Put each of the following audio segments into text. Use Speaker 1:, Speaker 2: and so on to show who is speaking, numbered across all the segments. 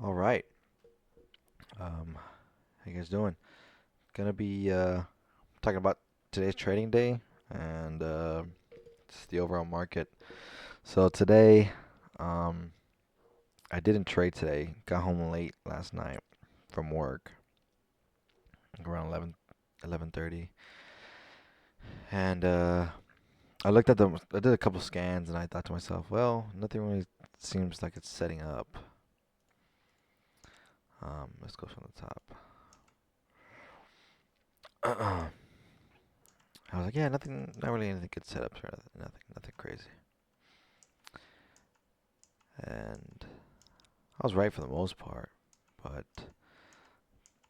Speaker 1: All right. How you guys doing? Gonna be talking about today's trading day and just the overall market. So today, um, I didn't trade today. Got home late last night from work, like around 11:30, and I did a couple scans, and I thought to myself, well, nothing really seems like it's setting up. Let's go from the top. I was like, yeah, nothing, not really anything good setups or nothing crazy. And I was right for the most part, but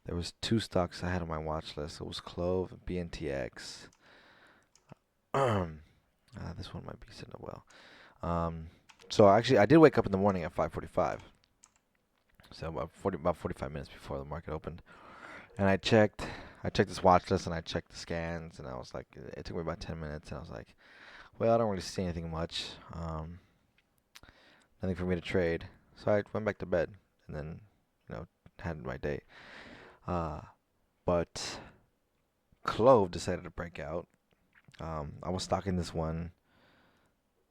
Speaker 1: there was two stocks I had on my watch list. It was Clove and BNTX. This one might be sitting up well. So actually, I did wake up in the morning at 5:45, so about 45 minutes before the market opened, and I checked this watch list and I checked the scans, and I was like, it took me about 10 minutes, and I was like, well, I don't really see anything much. Nothing for me to trade. So I went back to bed and then, had my day. Uh, but Clove decided to break out. I was stocking this one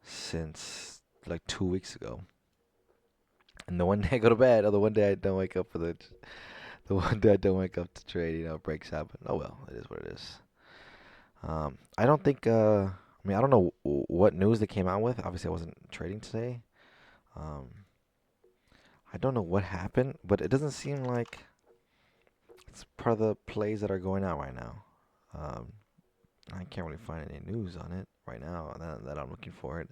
Speaker 1: since like 2 weeks ago. And the one day I go to bed, or the one day I don't wake up the one day I don't wake up to trade, it breaks happen. Oh well, it is what it is. I don't think, I don't know what news they came out with. Obviously, I wasn't trading today. Um, I don't know what happened, but it doesn't seem like it's part of the plays that are going out right now. Um, I can't really find any news on it right now that I'm looking for it,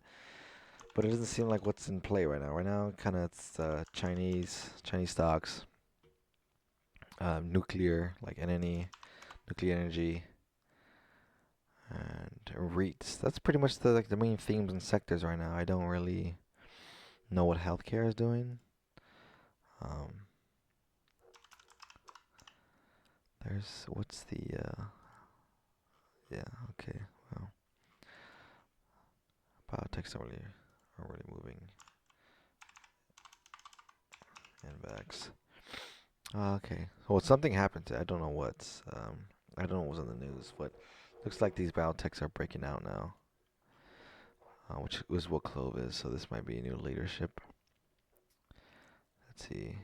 Speaker 1: but it doesn't seem like what's in play right now. Right now, kind of it's Chinese stocks, nuclear like NNE, nuclear energy, and REITs. That's pretty much the main themes and sectors right now. I don't really know what healthcare is doing. Um, there's what's the yeah, okay, well, biotechs are really moving and backs. Okay. Well, something happened to. I don't know what's. I don't know what was on the news, but looks like these biotechs are breaking out now, which is what Clove is. So this might be a new leadership. Let's see.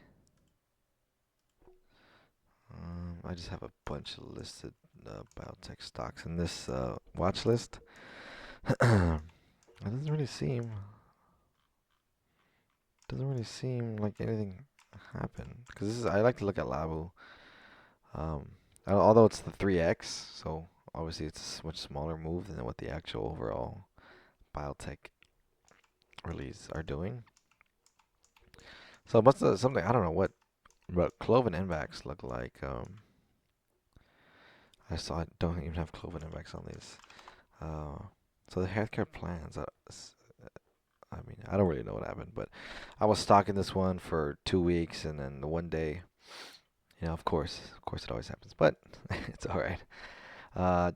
Speaker 1: I just have a bunch of listed biotech stocks in this watch list. It doesn't really seem like anything happened because this is. I like to look at Labu. Um, although it's the 3x, so obviously it's a much smaller move than what the actual overall biotech release are doing. So what's something I don't know what, but Clove and Invax look like. I saw it. Don't even have Clove and Invax on these. Uh, so the healthcare plans. I mean, I don't really know what happened, but I was stocking this one for 2 weeks, and then the one day, of course, it always happens, but it's all right.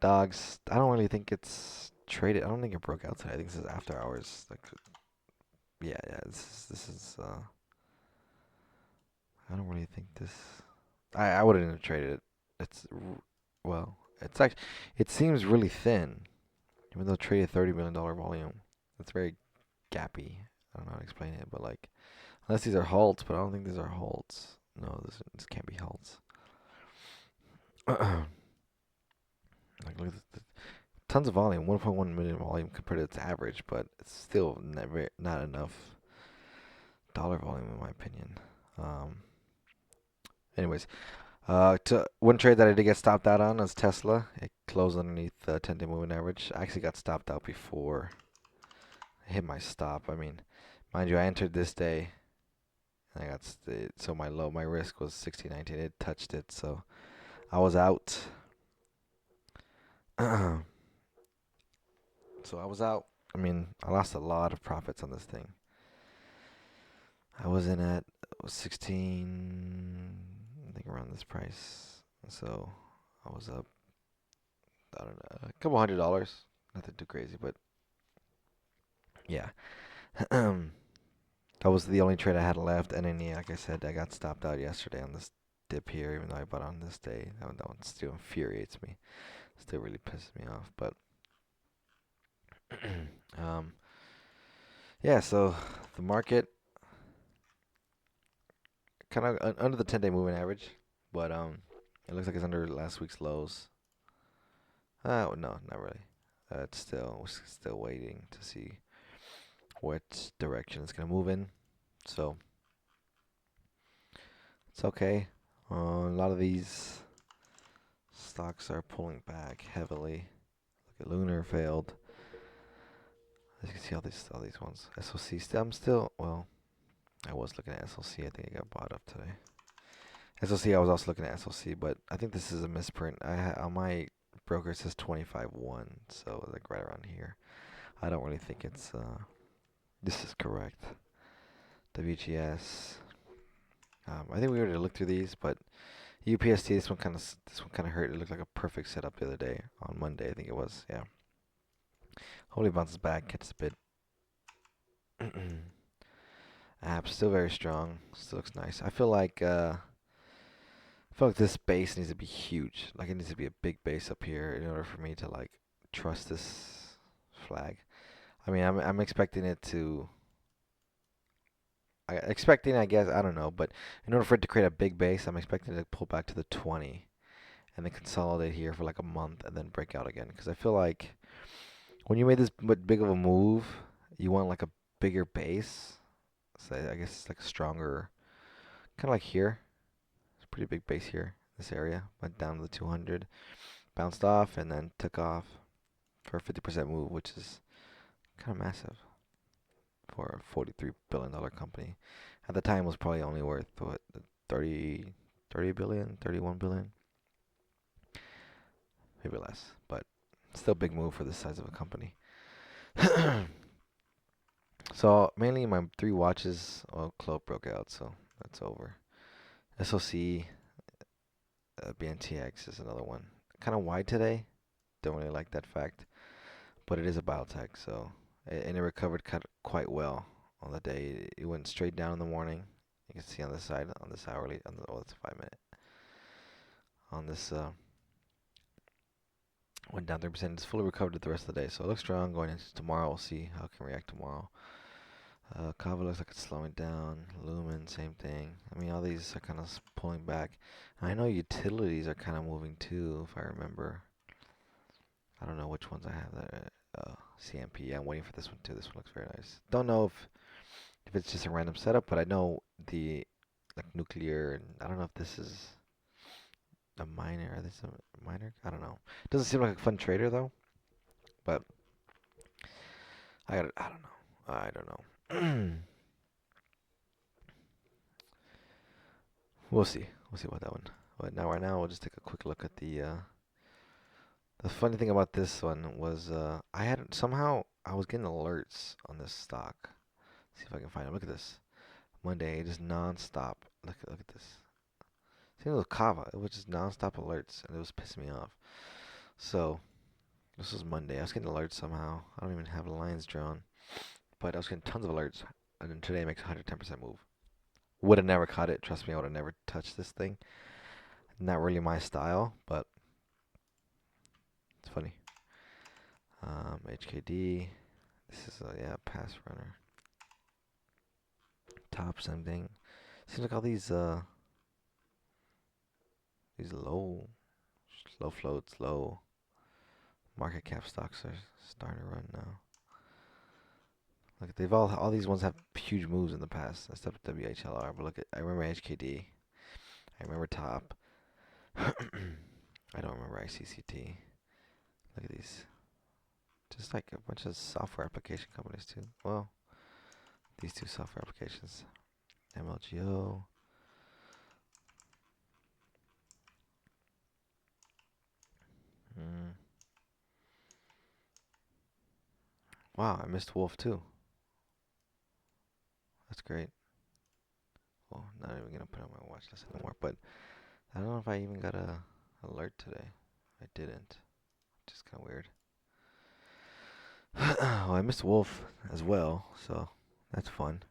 Speaker 1: Dogs. I don't really think it's traded. I don't think it broke out today. I think this is after hours. Like, yeah, yeah. This is. I don't really think this. I wouldn't have traded it. It's well, it's actually it seems really thin, even though it traded $30 million volume. It's very gappy. I don't know how to explain it, but like unless these are halts, but I don't think these are halts. No, this can't be halts. Like look at tons of volume, 1.1 million volume compared to its average, but it's still never not enough dollar volume in my opinion. Um, anyways, to one trade that I did get stopped out on was Tesla. It closed underneath the 10-day moving average. I actually got stopped out before I hit my stop. I mean, mind you, I entered this day and I got so my risk was 16.19. It touched it, so I was out. So I was out. I mean, I lost a lot of profits on this thing. I was in at 16, I think around this price. So I was up, I don't know, a couple $100. Nothing too crazy, but yeah. That was the only trade I had left, and then yeah, like I said, I got stopped out yesterday on this dip here, even though I bought on this day. That one still infuriates me. Still really pisses me off. But um, yeah, so the market kind of under the 10-day moving average, but it looks like it's under last week's lows. No, not really. It's still we're still waiting to see what direction it's gonna move in. So it's okay. A lot of these stocks are pulling back heavily. Look at Lunar failed. As you can see, all these ones. SOC. I'm still well. I was looking at SLC. I think it got bought up today. SLC. I was also looking at SLC, but I think this is a misprint. On my broker it says 25.1, so like right around here. I don't really think it's this is correct. WGS. I think we already looked through these, but UPST. This one kind of hurt. It looked like a perfect setup the other day on Monday. I think it was. Yeah. Hopefully it bounces back, gets a bit. App still very strong. Still looks nice. I feel like this base needs to be huge. Like it needs to be a big base up here in order for me to like trust this flag. I mean, I'm expecting it to. I guess I don't know, but in order for it to create a big base, I'm expecting it to pull back to the 20 and then consolidate here for like a month and then break out again. Because I feel like when you made this big of a move, you want like a bigger base. So I guess it's like a stronger, kind of like here. It's a pretty big base here. This area went down to the 200, bounced off, and then took off for a 50% move, which is kind of massive for a $43 billion company. At the time, it was probably only worth what 30, 30 billion, 31 billion, maybe less, but still a big move for this size of a company. So mainly my three watches, well, Club broke out, so that's over. SOC, BNTX is another one. Kind of wide today. Don't really like that fact, but it is a biotech, so and it recovered quite well on the day. It went straight down in the morning. You can see on this side, on this hourly, it's a 5 minute. On this, went down 3%. It's fully recovered the rest of the day, so it looks strong going into tomorrow. We'll see how it can react tomorrow. Kava looks like it's slowing down. Lumen, same thing. I mean, all these are kind of pulling back. I know utilities are kind of moving too, if I remember. I don't know which ones I have there. CMP. Yeah, I'm waiting for this one too. This one looks very nice. Don't know if it's just a random setup, but I know the like nuclear, and I don't know if this is a miner. Are this a miner? I don't know. Doesn't seem like a fun trader though, but I don't know. I don't know. We'll see. We'll see about that one. But now, right now, we'll just take a quick look at the. The funny thing about this one was I had somehow I was getting alerts on this stock. See if I can find it. Look at this. Monday, just non-stop. Look at this. Same with Kava. It was just non-stop alerts, and it was pissing me off. So this was Monday. I was getting alerts somehow. I don't even have lines drawn, but I was getting tons of alerts. And then today makes a 110% move. Would have never caught it. Trust me, I would have never touched this thing. Not really my style, but it's funny. HKD. This is a yeah pass runner. Top something. Seems like all these low floats, low market cap stocks are starting to run now. Look, they've all these ones have huge moves in the past, except WHLR. But look at I remember HKD. I remember Top. I don't remember ICCT. Look at these. Just like a bunch of software application companies too. Well, these two software applications. MLGO. Mm. Wow, I missed Wolf too. That's great. Well, not even gonna put it on my watch list anymore. But I don't know if I even got a alert today. I didn't. Just kind of weird. Well, I missed Wolf as well, so that's fun.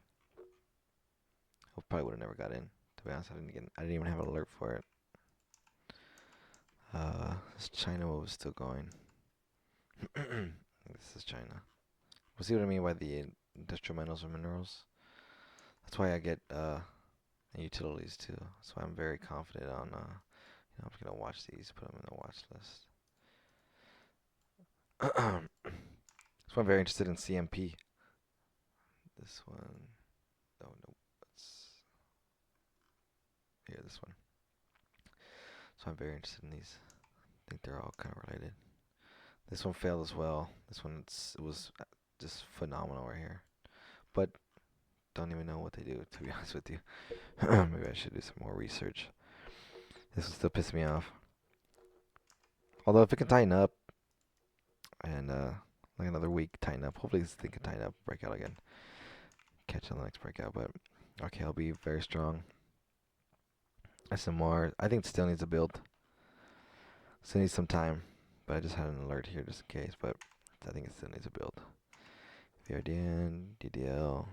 Speaker 1: probably would have never got in. To be honest, I didn't even have an alert for it. This China move is still going. This is China. We'll see what I mean by the industrial metals or minerals. That's why I get utilities too. So I'm very confident on. I'm just gonna watch these, put them in the watch list. So I'm very interested in CMP. This one. Oh no, that's here. This one. So I'm very interested in these. I think they're all kind of related. This one failed as well. This one it was just phenomenal right here, but don't even know what they do, to be honest with you. Maybe I should do some more research. This will still piss me off. Although if it can tighten up and like another week tighten up, hopefully this thing can tighten up, break out again, catch on the next breakout. But okay, I'll be very strong. SMR, I think it still needs a build. Still needs some time, but I just had an alert here just in case. But I think it still needs a build. VRDN, DDL,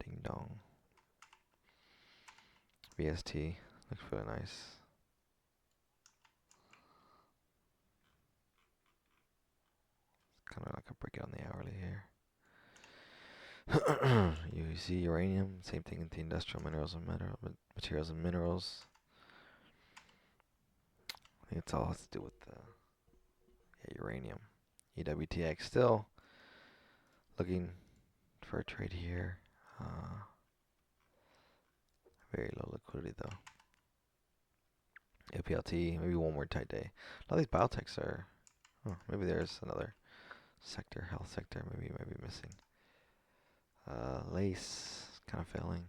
Speaker 1: ding dong. VST looks really nice. Kind of like a breakout on the hourly here. You see uranium, same thing in the industrial minerals and materials and minerals. I think it's all has to do with uranium. EWTX still looking for a trade here. Very low liquidity though. APLT, maybe one more tight day. A lot of these biotechs are. Oh, maybe there's another sector, health sector. Maybe you might be missing. Lace kind of failing.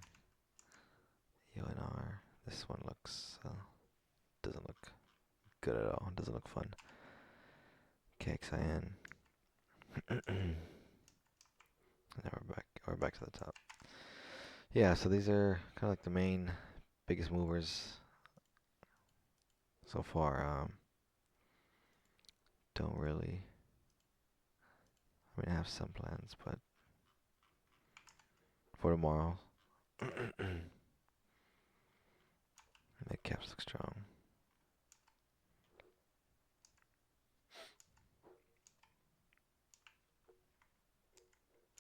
Speaker 1: UNR. This one looks doesn't look good at all. Doesn't look fun. KXIN. Now we're back to the top. Yeah, so these are kind of like the main biggest movers so far. Don't really. I mean, I have some plans, but for tomorrow, mid caps look strong.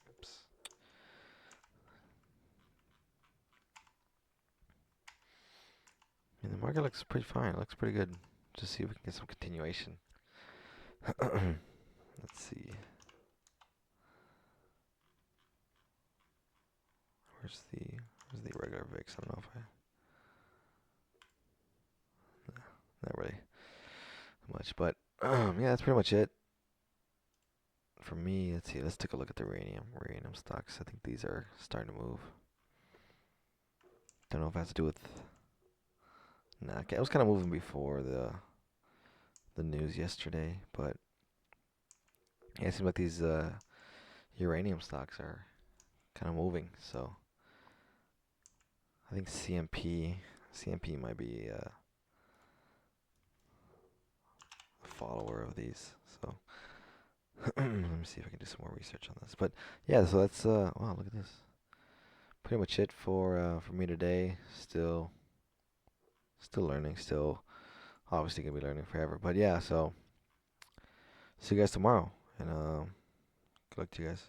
Speaker 1: Oops. I mean, the market looks pretty fine. It looks pretty good. Just see if we can get some continuation. Let's see. Where's the regular VIX? I don't know if not really much, but yeah, that's pretty much it for me. Let's see. Let's take a look at the uranium stocks. I think these are starting to move. Don't know if it has to do with. Nah, it was kind of moving before the news yesterday, but yeah, it seems like these uranium stocks are kind of moving. So I think CMP might be a follower of these. So let me see if I can do some more research on this. But yeah, so that's wow, look at this. Pretty much it for me today. Still learning. Still obviously gonna be learning forever. But yeah, so see you guys tomorrow, and good luck to you guys.